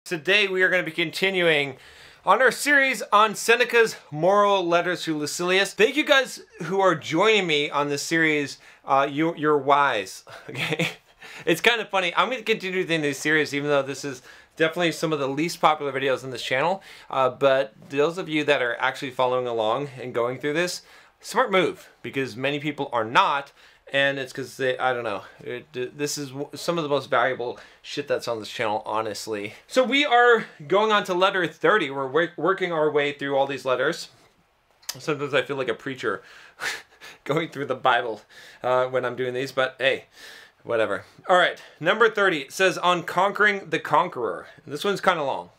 Today we are going to be continuing on our series on Seneca's moral letters to Lucilius. Thank you guys who are joining me on this series. You're wise, okay? It's kind of funny. I'm going to continue doing this series even though this is definitely some of the least popular videos on this channel. But those of you that are actually following along and going through this, smart move, because many people are not. And it's because I don't know, this is some of the most valuable shit that's on this channel, honestly. So we are going on to letter 30. We're working our way through all these letters. Sometimes I feel like a preacher going through the Bible when I'm doing these, but hey, whatever. All right, number 30. It says, on conquering the Conqueror. This one's kind of long.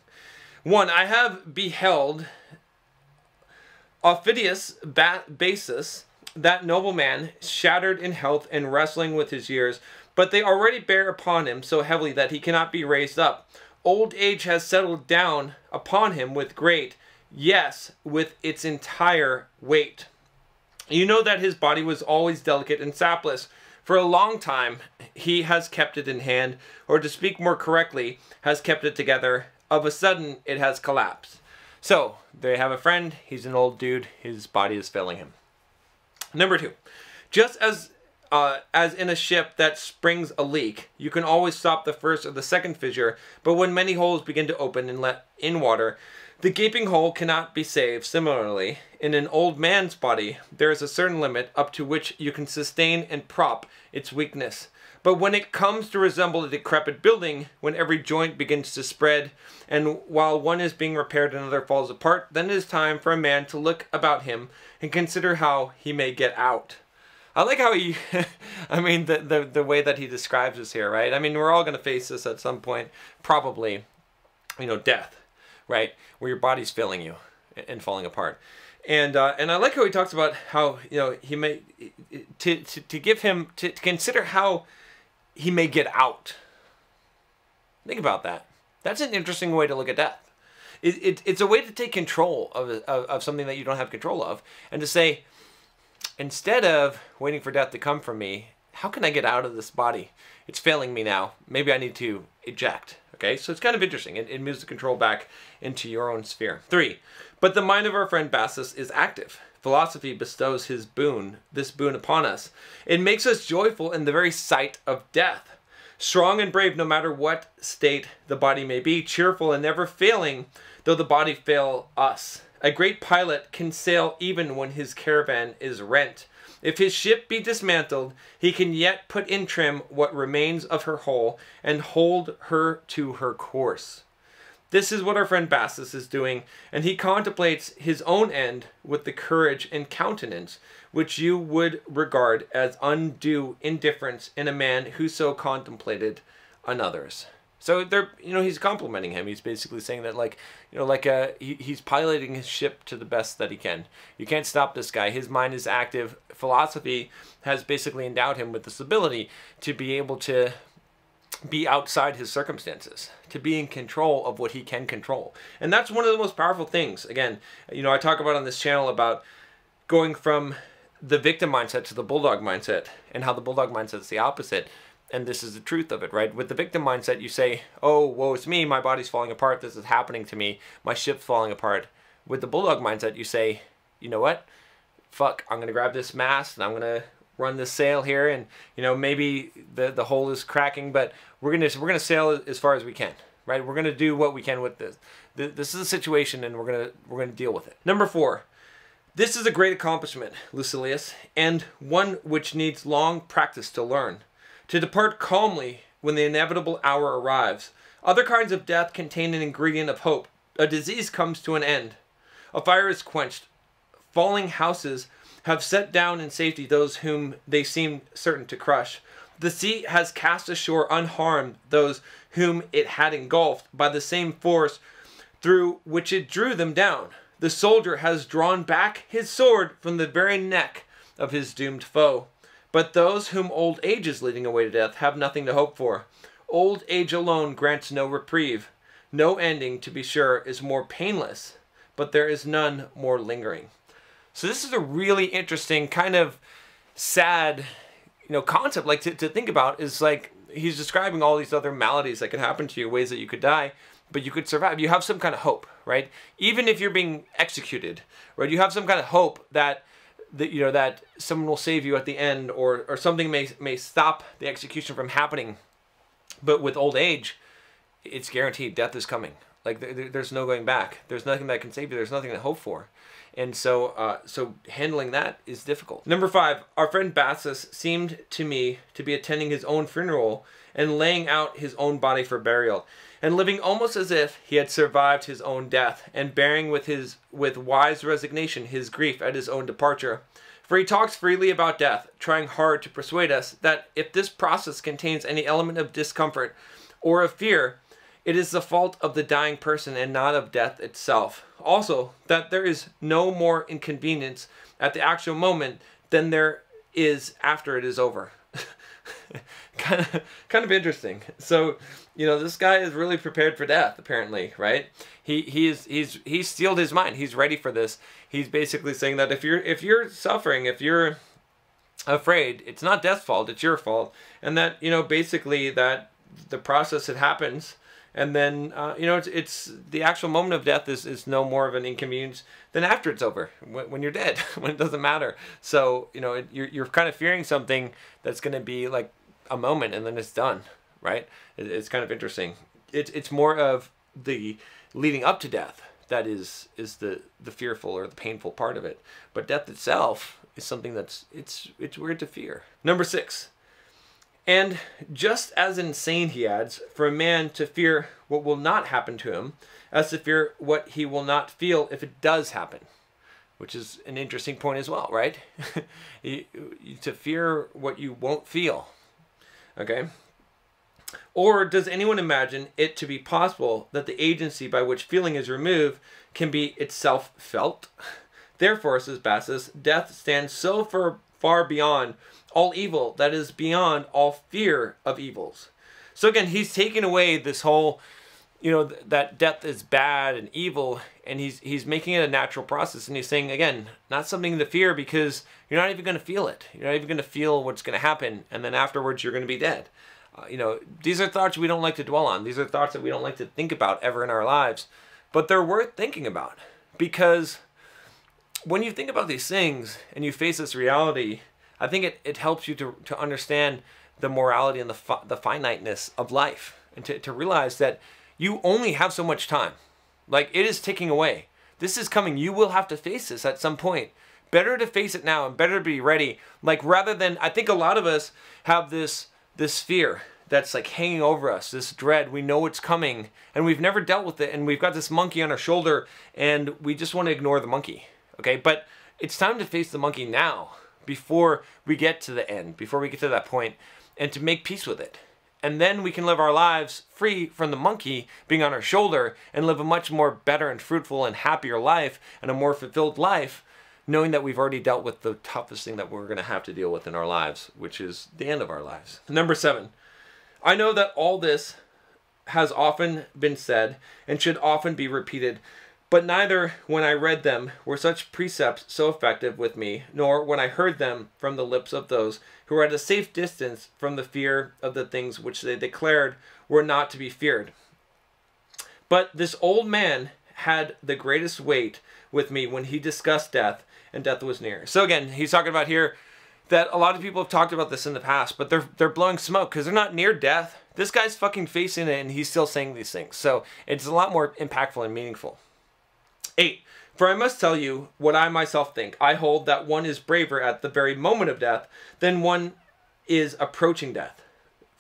1. I have beheld Aufidius Bassus, that nobleman, shattered in health and wrestling with his years, but they already bear upon him so heavily that he cannot be raised up. Old age has settled down upon him with great, yes, with its entire weight. You know that his body was always delicate and sapless. For a long time he has kept it in hand, or to speak more correctly, has kept it together. Of a sudden it has collapsed. So, they have a friend, he's an old dude, his body is failing him. Number 2, just as in a ship that springs a leak, you can always stop the first or the second fissure, but when many holes begin to open and let in water, the gaping hole cannot be saved. Similarly, in an old man's body, there is a certain limit up to which you can sustain and prop its weakness. But when it comes to resemble a decrepit building, when every joint begins to spread, and while one is being repaired another falls apart, then it is time for a man to look about him and consider how he may get out. I like how he, I mean, the way that he describes this here, right? I mean, we're all going to face this at some point, probably, you know, death, right? Where your body's failing you and falling apart. And I like how he talks about how, you know, he may, to give him, to consider how he may get out. Think about that. That's an interesting way to look at death. It's a way to take control of something that you don't have control of, and to say, instead of waiting for death to come from me, how can I get out of this body? It's failing me now. Maybe I need to eject. Okay, so it's kind of interesting. It moves the control back into your own sphere. 3, but the mind of our friend Bassus is active. Philosophy bestows this boon upon us. It makes us joyful in the very sight of death. Strong and brave no matter what state the body may be, cheerful and never failing though the body fail us. A great pilot can sail even when his caravan is rent. If his ship be dismantled, he can yet put in trim what remains of her hull and hold her to her course. This is what our friend Bassus is doing, and he contemplates his own end with the courage and countenance which you would regard as undue indifference in a man who so contemplated another's. So they're, you know, he's complimenting him. He's basically saying that, like, you know, like he's piloting his ship to the best that he can. You can't stop this guy. His mind is active. Philosophy has basically endowed him with this ability to be able to be outside his circumstances, to be in control of what he can control. And that's one of the most powerful things. Again, you know, I talk about on this channel about going from the victim mindset to the Bulldog mindset, and how the Bulldog mindset is the opposite. And this is the truth of it, right? With the victim mindset, you say, oh, woe is me, my body's falling apart, this is happening to me, my ship's falling apart. With the Bulldog mindset, you say, you know what? Fuck, I'm gonna grab this mast and I'm gonna run this sail here, and, you know, maybe the hole is cracking, but we're gonna sail as far as we can, right? We're gonna do what we can with this. This is a situation, and we're gonna deal with it. Number 4. This is a great accomplishment, Lucilius, and one which needs long practice to learn. To depart calmly when the inevitable hour arrives. Other kinds of death contain an ingredient of hope. A disease comes to an end. A fire is quenched. Falling houses have set down in safety those whom they seemed certain to crush. The sea has cast ashore unharmed those whom it had engulfed by the same force through which it drew them down. The soldier has drawn back his sword from the very neck of his doomed foe. But those whom old age is leading away to death have nothing to hope for. Old age alone grants no reprieve. No ending, to be sure, is more painless, but there is none more lingering. So this is a really interesting, kind of sad, you know, concept, like to think about. Is like he's describing all these other maladies that can happen to you, ways that you could die, but you could survive. You have some kind of hope, right? Even if you're being executed, right? You have some kind of hope that that someone will save you at the end, or something may stop the execution from happening. But with old age, it's guaranteed death is coming. Like there's no going back. There's nothing that can save you. There's nothing to hope for. And so so handling that is difficult. Number 5, our friend Bassus seemed to me to be attending his own funeral and laying out his own body for burial, and living almost as if he had survived his own death, and bearing with wise resignation his grief at his own departure. For he talks freely about death, trying hard to persuade us that if this process contains any element of discomfort or of fear, it is the fault of the dying person and not of death itself. Also, that there is no more inconvenience at the actual moment than there is after it is over. kind of interesting. So, this guy is really prepared for death, apparently, right? He's steeled his mind. He's ready for this. He's basically saying that if you're suffering, if you're afraid, it's not death's fault, it's your fault. And that, basically that the process, it happens. And then, it's the actual moment of death is no more of an inconvenience than after it's over, when you're dead, when it doesn't matter. So, you're kind of fearing something that's going to be like a moment and then it's done, right? It's kind of interesting. It's more of the leading up to death that is the fearful or the painful part of it. But death itself is something that's it's weird to fear. Number 6. And just as insane, he adds, for a man to fear what will not happen to him, as to fear what he will not feel if it does happen. Which is an interesting point as well, right? To fear what you won't feel. Okay? Or does anyone imagine it to be possible that the agency by which feeling is removed can be itself felt? Therefore, says Bassus, death stands so far beyond all evil that is beyond all fear of evils. So again, he's taking away this whole, that death is bad and evil, and he's making it a natural process, and he's saying, again, not something to fear because you're not even going to feel it. You're not even going to feel what's going to happen, and then afterwards you're going to be dead. These are thoughts we don't like to dwell on. These are thoughts that we don't like to think about ever in our lives, but they're worth thinking about, because when you think about these things and you face this reality, I think it helps you to understand the morality and the finiteness of life, and to realize that you only have so much time. Like, it is ticking away. This is coming. You will have to face this at some point. Better to face it now and better to be ready. Like, rather than, I think a lot of us have this fear that's like hanging over us, this dread. We know it's coming and we've never dealt with it, and we've got this monkey on our shoulder and we just want to ignore the monkey. Okay, but it's time to face the monkey now, before we get to the end, before we get to that point, and to make peace with it. And then we can live our lives free from the monkey being on our shoulder, and live a much more better and fruitful and happier life, and a more fulfilled life, knowing that we've already dealt with the toughest thing that we're going to have to deal with in our lives, which is the end of our lives. Number 7. I know that all this has often been said and should often be repeated, but neither when I read them were such precepts so effective with me, nor when I heard them from the lips of those who were at a safe distance from the fear of the things which they declared were not to be feared. But this old man had the greatest weight with me when he discussed death, and death was near. So again, he's talking about here that a lot of people have talked about this in the past, but they're blowing smoke because they're not near death. This guy's fucking facing it, and he's still saying these things. So it's a lot more impactful and meaningful. 8. For I must tell you what I myself think. I hold that one is braver at the very moment of death than one is approaching death.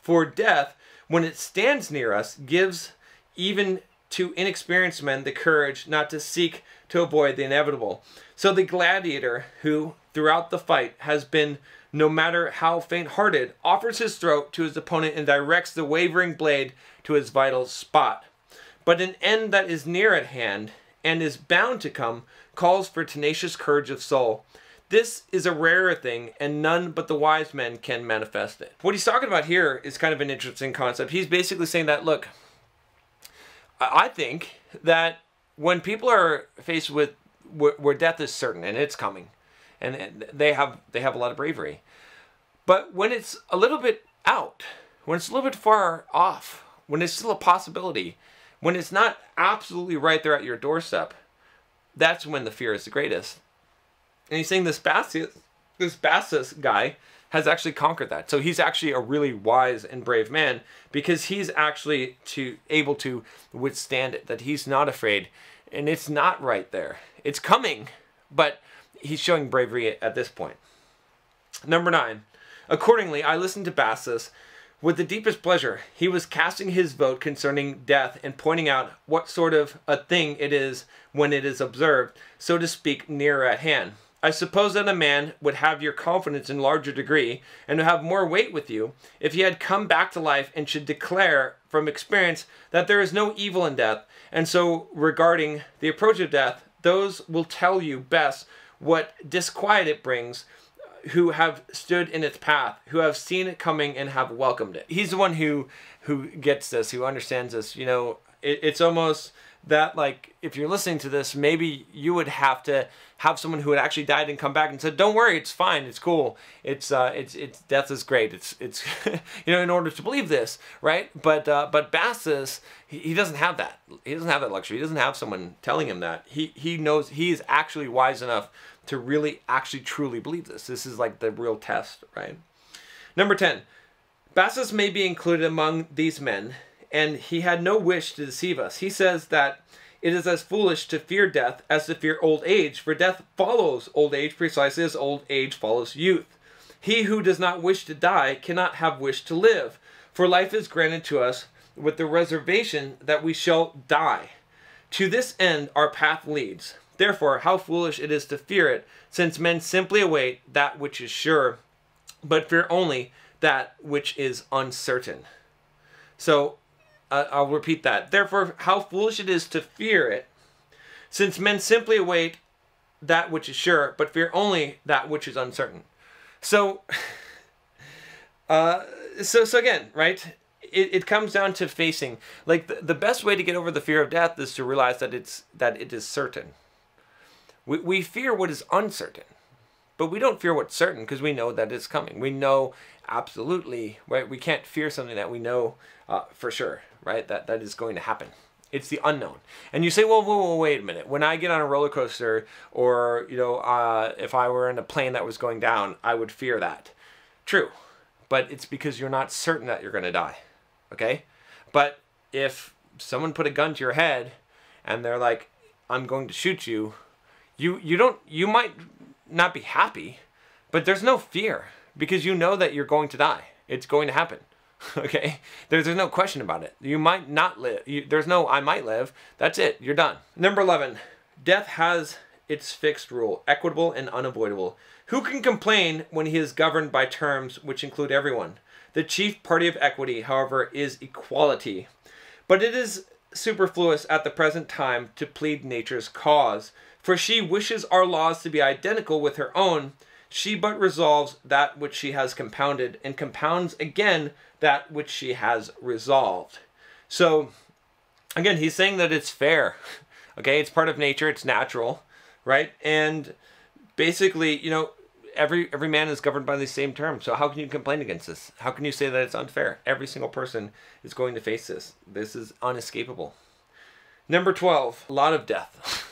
For death, when it stands near us, gives even to inexperienced men the courage not to seek to avoid the inevitable. So the gladiator who, throughout the fight, has been, no matter how faint-hearted, offers his throat to his opponent and directs the wavering blade to his vital spot. But an end that is near at hand and is bound to come calls for tenacious courage of soul. This is a rarer thing, and none but the wise men can manifest it. What he's talking about here is kind of an interesting concept. He's basically saying that, look, I think that when people are faced with where death is certain and it's coming, and they have a lot of bravery, but when it's a little bit out, when it's a little bit far off, when it's still a possibility, When it's not absolutely right there at your doorstep, that's when the fear is the greatest. And he's saying this Bassus guy has actually conquered that. So he's actually a really wise and brave man because he's actually able to withstand it, that he's not afraid. And it's not right there. It's coming, but he's showing bravery at this point. Number 9. Accordingly, I listened to Bassus with the deepest pleasure. He was casting his vote concerning death and pointing out what sort of a thing it is when it is observed, so to speak, nearer at hand. I suppose that a man would have your confidence in larger degree and would have more weight with you if he had come back to life and should declare from experience that there is no evil in death. And so regarding the approach of death, those will tell you best what disquiet it brings, who have stood in its path, who have seen it coming and have welcomed it. He's the one who gets this, who understands this. You know, it's almost that, like, if you're listening to this, maybe you would have to have someone who had actually died and come back and said, "Don't worry, it's fine, it's cool, it's death is great, it's you know, in order to believe this, right?" But Bassus, he doesn't have that. He doesn't have that luxury. He doesn't have someone telling him that. He knows he is actually wise enough to really actually truly believe this. This is like the real test, right? Number 10. Bassus may be included among these men, and he had no wish to deceive us. He says that it is as foolish to fear death as to fear old age, for death follows old age precisely as old age follows youth. He who does not wish to die cannot have wished to live, for life is granted to us with the reservation that we shall die. To this end our path leads. Therefore, how foolish it is to fear it, since men simply await that which is sure, but fear only that which is uncertain. So, I'll repeat that. Therefore, how foolish it is to fear it, since men simply await that which is sure, but fear only that which is uncertain. So, so again, right? It comes down to facing, like, the best way to get over the fear of death is to realize that it is certain. We fear what is uncertain, but we don't fear what's certain because we know that it's coming. We know absolutely, right? We can't fear something that we know for sure, right? That is going to happen. It's the unknown. And you say, well, wait a minute. When I get on a roller coaster, or, you know, if I were in a plane that was going down, I would fear that. True, but it's because you're not certain that you're going to die, okay? But if someone put a gun to your head and they're like, "I'm going to shoot you," you might not be happy, but there's no fear because you know that you're going to die. It's going to happen. Okay? There's no question about it. You might not live. There's no "I might live." That's it. You're done. Number 11. Death has its fixed rule, equitable and unavoidable. Who can complain when he is governed by terms which include everyone? The chief party of equity, however, is equality. But it is superfluous at the present time to plead nature's cause, for she wishes our laws to be identical with her own. She but resolves that which she has compounded, and compounds again that which she has resolved. So, again, he's saying that it's fair. Okay, it's part of nature, it's natural, right? And basically, you know, every man is governed by the same terms. So how can you complain against this? How can you say that it's unfair? Every single person is going to face this. This is unescapable. Number 12, a lot of death.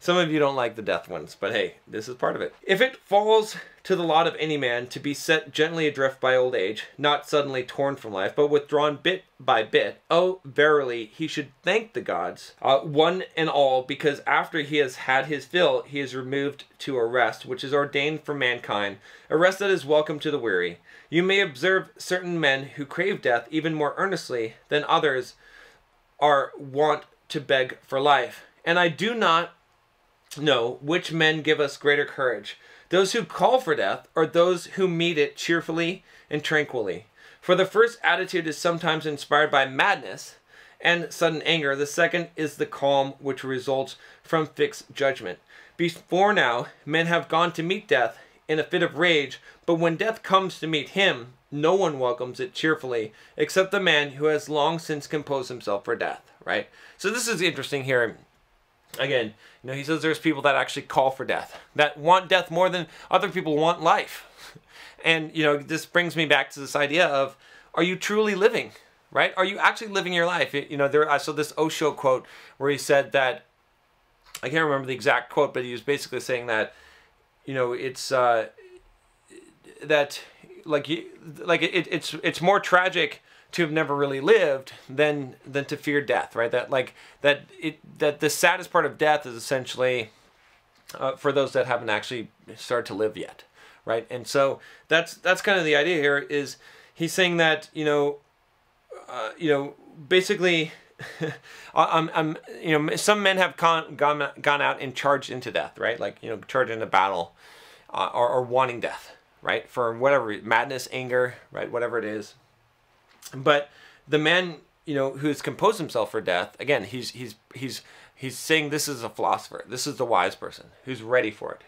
Some of you don't like the death ones, but hey, this is part of it. If it falls to the lot of any man to be set gently adrift by old age, not suddenly torn from life, but withdrawn bit by bit, oh, verily, he should thank the gods, one and all, because after he has had his fill, he is removed to a rest, which is ordained for mankind, a rest that is welcome to the weary. You may observe certain men who crave death even more earnestly than others are wont to beg for life. And I do not know which men give us greater courage, those who call for death or those who meet it cheerfully and tranquilly. For the first attitude is sometimes inspired by madness and sudden anger. The second is the calm which results from fixed judgment. Before now, men have gone to meet death in a fit of rage, but when death comes to meet him, no one welcomes it cheerfully, except the man who has long since composed himself for death, right? So this is interesting here. Again, you know, he says there's people that actually call for death, that want death more than other people want life. And, you know, this brings me back to this idea of, are you truly living? right? Are you actually living your life? You know, I saw this Osho quote where he said that, I can't remember the exact quote, but he was basically saying that, you know, it's that it's more tragic to have never really lived than to fear death, right? That the saddest part of death is essentially for those that haven't actually started to live yet, right? And so that's kind of the idea here. Is he's saying that, you know, basically, you know, some men have gone out and charged into death, right? Like, you know, charged into battle, or wanting death, right? For whatever, madness, anger, right? Whatever it is. But the man, you know, who's composed himself for death, again, he's saying this is a philosopher. This is the wise person who's ready for it,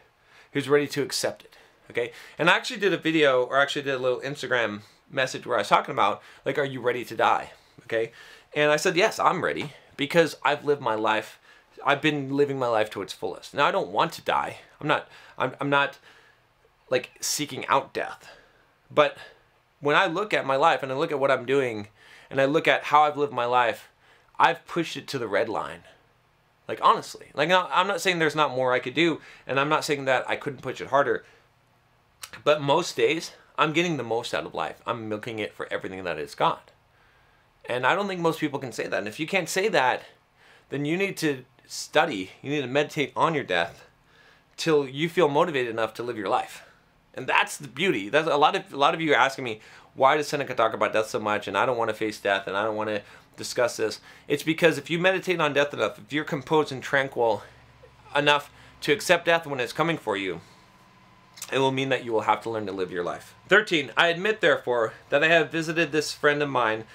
who's ready to accept it. Okay. And I actually did a video, or actually did a little Instagram message where I was talking about, like, are you ready to die? Okay. And I said, yes, I'm ready, because I've lived my life. I've been living my life to its fullest. Now I don't want to die. I'm not like seeking out death. But when I look at my life and I look at what I'm doing and I look at how I've lived my life, I've pushed it to the red line. Like, honestly, like, I'm not saying there's not more I could do, and I'm not saying that I couldn't push it harder. But most days, I'm getting the most out of life. I'm milking it for everything that it's got. And I don't think most people can say that. And if you can't say that, then you need to study. You need to meditate on your death till you feel motivated enough to live your life. And that's the beauty. That's a lot of you are asking me, why does Seneca talk about death so much? And I don't want to face death, and I don't want to discuss this. It's because if you meditate on death enough, if you're composed and tranquil enough to accept death when it's coming for you, it will mean that you will have to learn to live your life. 13. I admit, therefore, that I have visited this friend of mine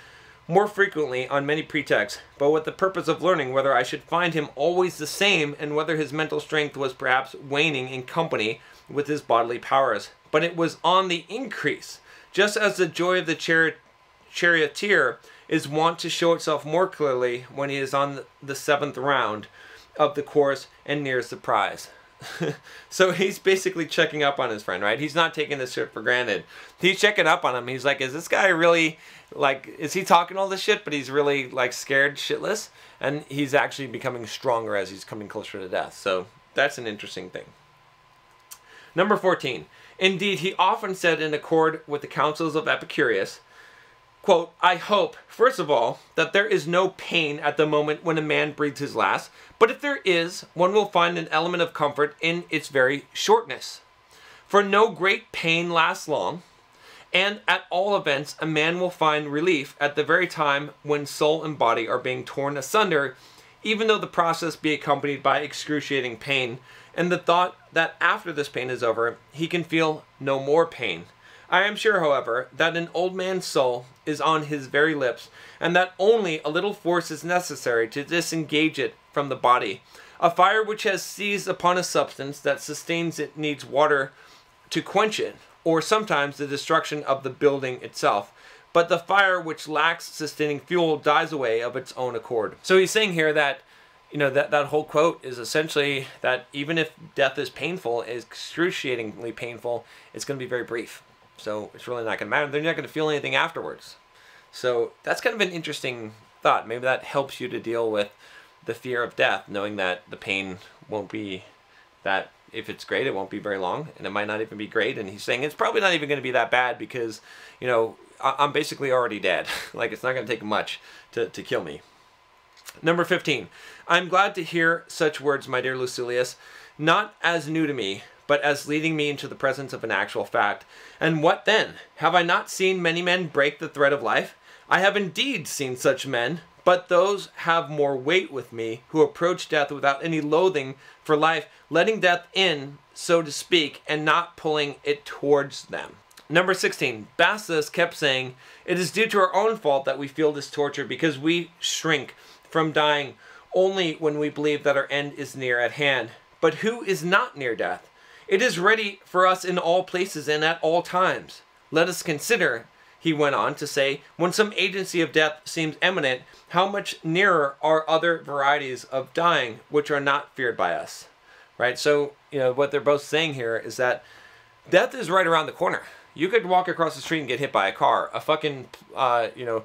more frequently on many pretexts, but with the purpose of learning whether I should find him always the same, and whether his mental strength was perhaps waning in company with his bodily powers. But it was on the increase, just as the joy of the charioteer is wont to show itself more clearly when he is on the 7th round of the course and nears the prize. So he's basically checking up on his friend, right? He's not taking this shit for granted. He's checking up on him. He's like, is this guy really, like, is he talking all this shit, but he's really, like, scared shitless? And he's actually becoming stronger as he's coming closer to death. So that's an interesting thing. Number 14. Indeed, he often said, in accord with the counsels of Epicurus, quote, I hope, first of all, that there is no pain at the moment when a man breathes his last, but if there is, one will find an element of comfort in its very shortness. For no great pain lasts long, and at all events a man will find relief at the very time when soul and body are being torn asunder, even though the process be accompanied by excruciating pain, and the thought that after this pain is over, he can feel no more pain. I am sure, however, that an old man's soul is on his very lips, and that only a little force is necessary to disengage it from the body. A fire which has seized upon a substance that sustains it needs water to quench it, or sometimes the destruction of the building itself. But the fire which lacks sustaining fuel dies away of its own accord. So he's saying here that, you know, that whole quote is essentially that even if death is painful, is excruciatingly painful, it's going to be very brief. So it's really not going to matter. They're not going to feel anything afterwards. So that's kind of an interesting thought. Maybe that helps you to deal with the fear of death, knowing that the pain won't be that, if it's great, it won't be very long, and it might not even be great. And he's saying it's probably not even going to be that bad because, you know, I'm basically already dead. Like, it's not going to take much to kill me. Number 15. I'm glad to hear such words, my dear Lucilius, not as new to me, but as leading me into the presence of an actual fact. And what then? Have I not seen many men break the thread of life? I have indeed seen such men, but those have more weight with me, who approach death without any loathing for life, letting death in, so to speak, and not pulling it towards them. Number 16. Bassus kept saying, it is due to our own fault that we feel this torture, because we shrink from dying only when we believe that our end is near at hand. But who is not near death? It is ready for us in all places and at all times. Let us consider, he went on to say, when some agency of death seems imminent, how much nearer are other varieties of dying which are not feared by us. Right? So, you know, what they're both saying here is that death is right around the corner. You could walk across the street and get hit by a car. A fucking, you know,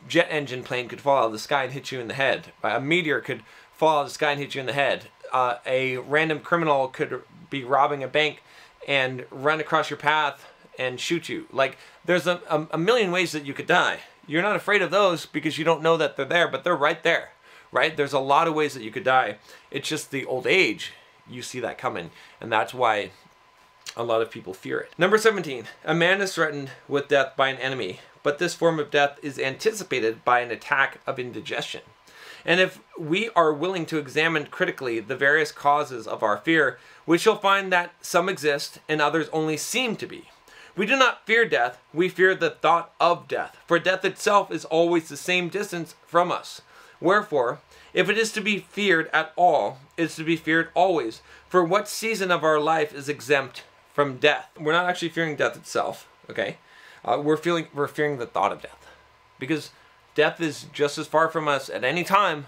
jet engine plane could fall out of the sky and hit you in the head. A meteor could fall out of the sky and hit you in the head. A random criminal could be robbing a bank and run across your path and shoot you. Like, there's a million ways that you could die. You're not afraid of those because you don't know that they're there, but they're right there, right? There's a lot of ways that you could die. It's just the old age, you see that coming, and that's why a lot of people fear it. Number 17, a man is threatened with death by an enemy, but this form of death is anticipated by an attack of indigestion. And if we are willing to examine critically the various causes of our fear, we shall find that some exist and others only seem to be. We do not fear death, we fear the thought of death, for death itself is always the same distance from us. Wherefore, if it is to be feared at all, it is to be feared always, for what season of our life is exempt from death? We're not actually fearing death itself, okay? We're fearing the thought of death, because death is just as far from us at any time.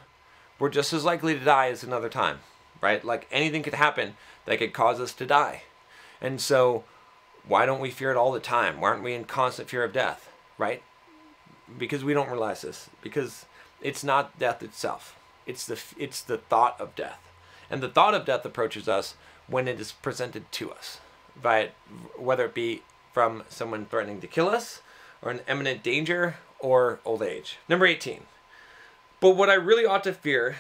We're just as likely to die as another time, right? Like, anything could happen that could cause us to die. And so, why don't we fear it all the time? Why aren't we in constant fear of death, right? Because we don't realize this. Because it's not death itself. It's the thought of death. And the thought of death approaches us when it is presented to us, whether it be from someone threatening to kill us, or an imminent danger, or old age. Number 18. But what I really ought to fear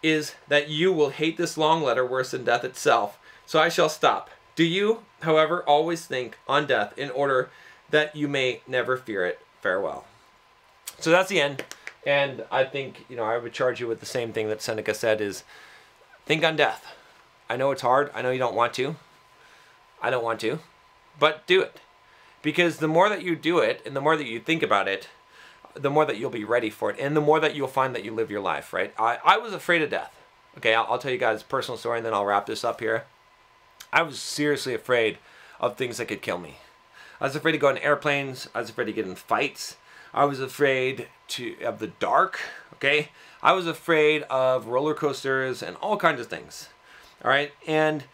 is that you will hate this long letter worse than death itself. So I shall stop. Do you, however, always think on death in order that you may never fear it? Farewell. So that's the end. And I think, I would charge you with the same thing that Seneca said is, think on death. I know it's hard. I know you don't want to. I don't want to. But do it. Because the more that you do it, and the more that you think about it, the more that you'll be ready for it. And the more that you'll find that you live your life, right? I was afraid of death. Okay, I'll tell you guys a personal story, and then I'll wrap this up here. I was seriously afraid of things that could kill me. I was afraid to go on airplanes. I was afraid to get in fights. I was afraid of the dark, okay? I was afraid of roller coasters and all kinds of things, all right? And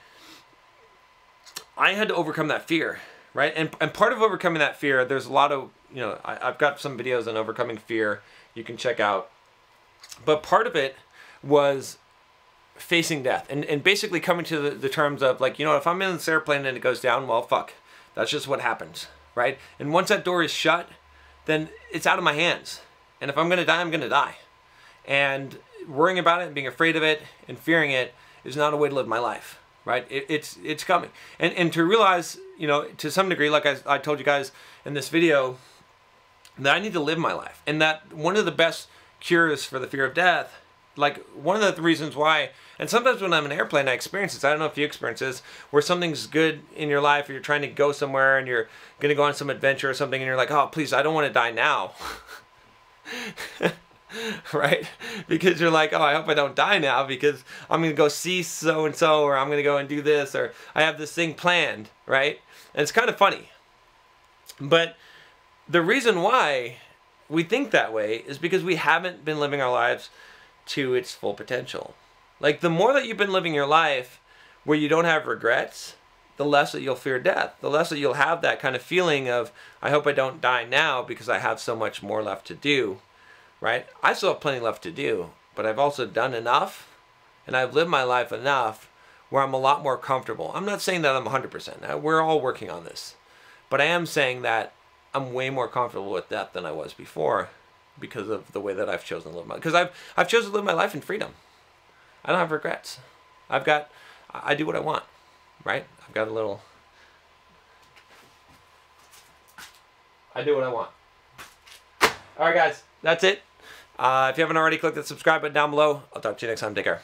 I had to overcome that fear, right? And part of overcoming that fear, there's a lot of, I've got some videos on overcoming fear you can check out. But part of it was facing death and basically coming to the terms of, like, if I'm in this airplane and it goes down, well, fuck. That's just what happens, right? And once that door is shut, then it's out of my hands. And if I'm going to die, I'm going to die. And worrying about it and being afraid of it and fearing it is not a way to live my life, right? It's coming. And to realize, to some degree, like I told you guys in this video, that I need to live my life. And that one of the best cures for the fear of death, like one of the reasons why, and sometimes when I'm in an airplane, I experience this. I don't know if you experience this, where something's good in your life, or you're trying to go somewhere and you're going to go on some adventure or something, and you're like, oh, please, I don't want to die now. Right? Because you're like, oh, I hope I don't die now because I'm going to go see so-and-so, or I'm going to go and do this, or I have this thing planned, right? And it's kind of funny. But the reason why we think that way is because we haven't been living our lives to its full potential. Like, the more that you've been living your life where you don't have regrets, the less that you'll fear death. The less that you'll have that kind of feeling of, I hope I don't die now because I have so much more left to do, right? I still have plenty left to do, but I've also done enough, and I've lived my life enough where I'm a lot more comfortable. I'm not saying that I'm 100%. We're all working on this. But I am saying that I'm way more comfortable with death than I was before, because of the way that I've chosen to live my life. Because I've chosen to live my life in freedom. I don't have regrets. I do what I want, right? I've got a little, I do what I want. All right, guys, that's it. If you haven't already, click the subscribe button down below. I'll talk to you next time. Take care.